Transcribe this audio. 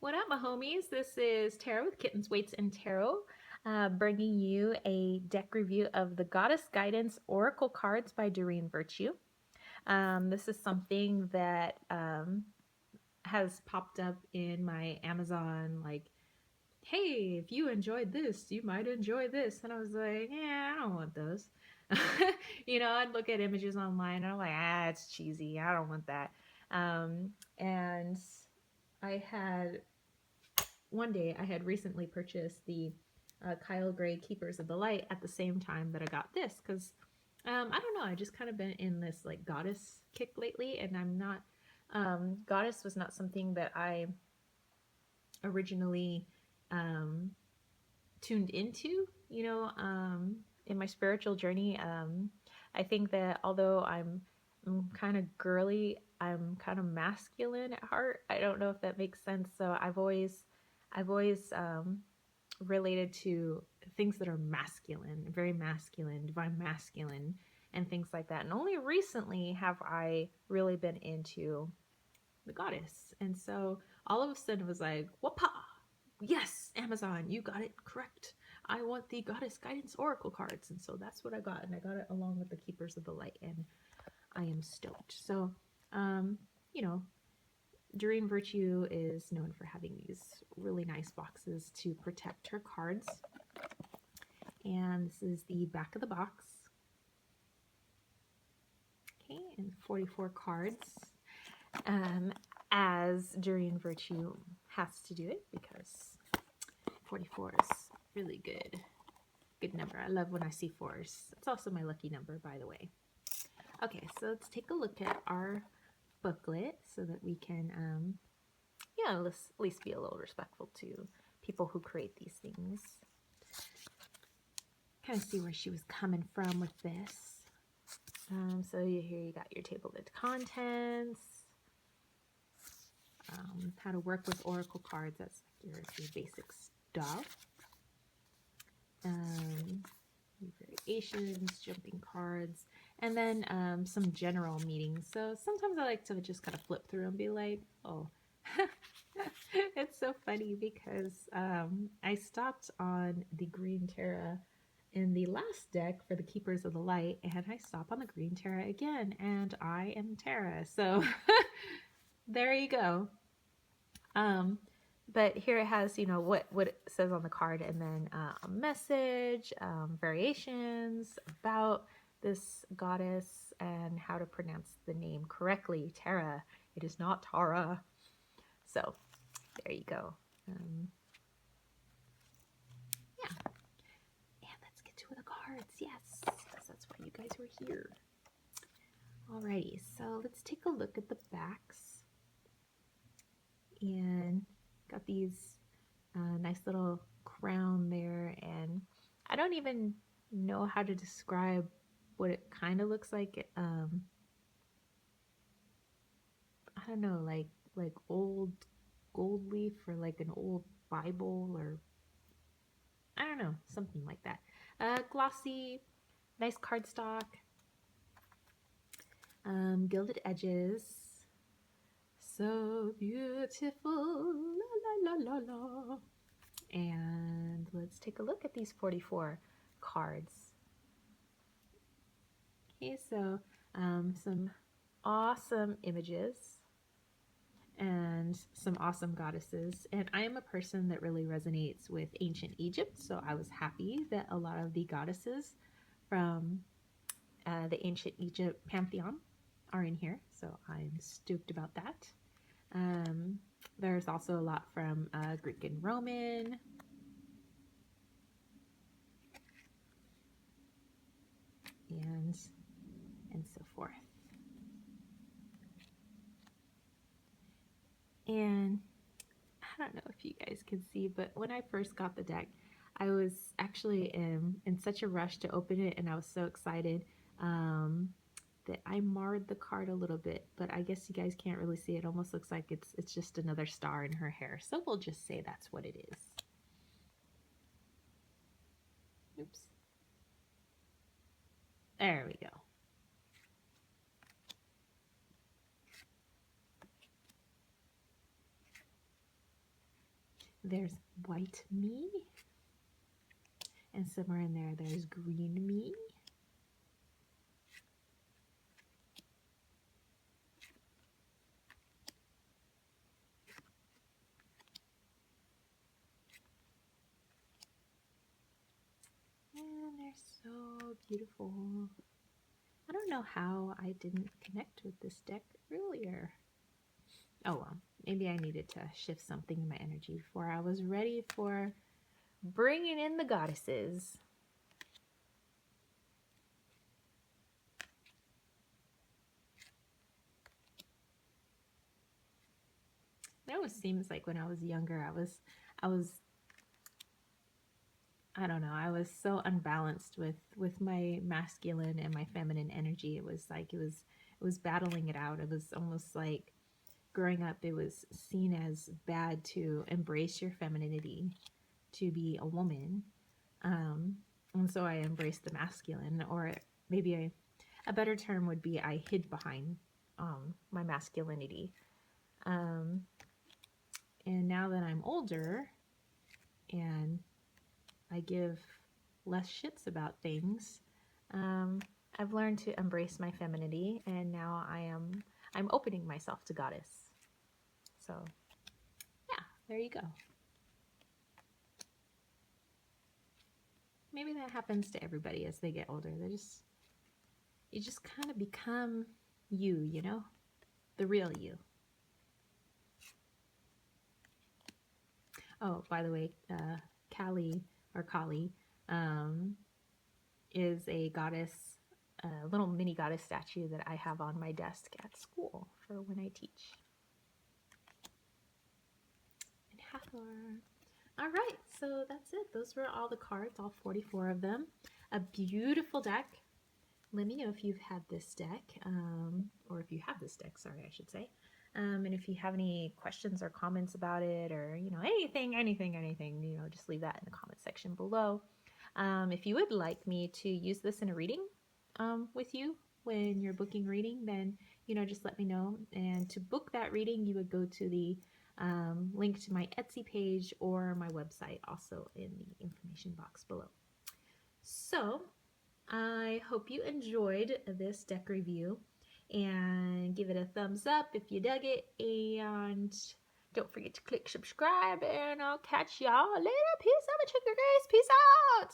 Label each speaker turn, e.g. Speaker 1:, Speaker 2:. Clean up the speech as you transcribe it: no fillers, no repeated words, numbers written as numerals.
Speaker 1: What up, my homies? This is Tarot with Kittens, Weights, and Tarot, bringing you a deck review of the Goddess Guidance Oracle cards by Doreen Virtue. This is something that has popped up in my Amazon, like, hey, if you enjoyed this, you might enjoy this. And I was like, yeah, I don't want those. I'd look at images online and I'm like, it's cheesy. I don't want that. And one day I had recently purchased the Kyle Gray Keepers of the Light at the same time that I got this because I don't know, I just kind of been in this like goddess kick lately, and I'm not goddess was not something that I originally tuned into, in my spiritual journey. I think that although I'm kind of girly, I'm kind of masculine at heart. I don't know if that makes sense. So I've always related to things that are masculine, very masculine, divine masculine, and things like that. And only recently have I really been into the goddess. And so all of a sudden it was like, whoopah! Yes, Amazon, you got it correct. I want the Goddess Guidance Oracle cards. And so that's what I got. And I got it along with the Keepers of the Light. And I am stoked. So, Doreen Virtue is known for having these really nice boxes to protect her cards. And this is the back of the box. Okay, and 44 cards. As Doreen Virtue has to do it because 44 is really good number. I love when I see fours. It's also my lucky number, by the way. Okay, so let's take a look at our booklet so that we can, at least be a little respectful to people who create these things. Kind of see where she was coming from with this. So here you got your table of contents. How to work with oracle cards. That's like your basic stuff. Variations, jumping cards, and then some general meanings. So sometimes I like to just kind of flip through and be like, oh, it's so funny because I stopped on the green Terra in the last deck for the Keepers of the Light, and I stop on the green Terra again, and I am Terra. So there you go. But here it has, what it says on the card, and then a message, variations about this goddess, and how to pronounce the name correctly. Tara. It is not Tara. So there you go. Yeah. And let's get to the cards. Yes, because that's why you guys were here. Alrighty, so let's take a look at the backs. And got these nice little crown there, and I don't even know how to describe what it kind of looks like. I don't know, like old gold leaf, or like an old Bible, or I don't know, something like that. Glossy, nice cardstock, gilded edges. So beautiful, la la la la la. And let's take a look at these 44 cards. Okay, so some awesome images and some awesome goddesses. And I am a person that really resonates with ancient Egypt, so I was happy that a lot of the goddesses from the ancient Egypt pantheon are in here, so I'm stoked about that. There's also a lot from Greek and Roman. And so forth. And I don't know if you guys can see, but when I first got the deck, I was actually in such a rush to open it, and I was so excited that I marred the card a little bit, but I guess you guys can't really see it. It almost looks like it's just another star in her hair. So we'll just say that's what it is. Oops. There we go. there's white me, and somewhere in there, there's green me. And they're so beautiful. I don't know how I didn't connect with this deck earlier. Oh well, maybe I needed to shift something in my energy before I was ready for bringing in the goddesses. It always seems like when I was younger, I don't know, I was so unbalanced with my masculine and my feminine energy. It was like it was battling it out. It was almost like growing up, it was seen as bad to embrace your femininity, to be a woman. And so I embraced the masculine, or maybe a better term would be I hid behind my masculinity. And now that I'm older and I give less shits about things, I've learned to embrace my femininity, and now I'm opening myself to goddess. So yeah, there you go. Maybe that happens to everybody as they get older. You just kind of become you know, the real you. Oh, by the way, Kali or Kali is a goddess, a little mini goddess statue that I have on my desk at school for when I teach. And Hathor. All right, so that's it. Those were all the cards, all 44 of them. A beautiful deck. Let me know if you've had this deck, or if you have this deck, sorry, I should say. And if you have any questions or comments about it, or, you know, anything, you know, just leave that in the comment section below. If you would like me to use this in a reading with you when you're booking reading, then, you know, just let me know. And to book that reading, you would go to the link to my Etsy page or my website, also in the information box below. So I hope you enjoyed this deck review, and give it a thumbs up if you dug it, and don't forget to click subscribe, and I'll catch y'all later. Peace out, Chicken Grace. Peace out.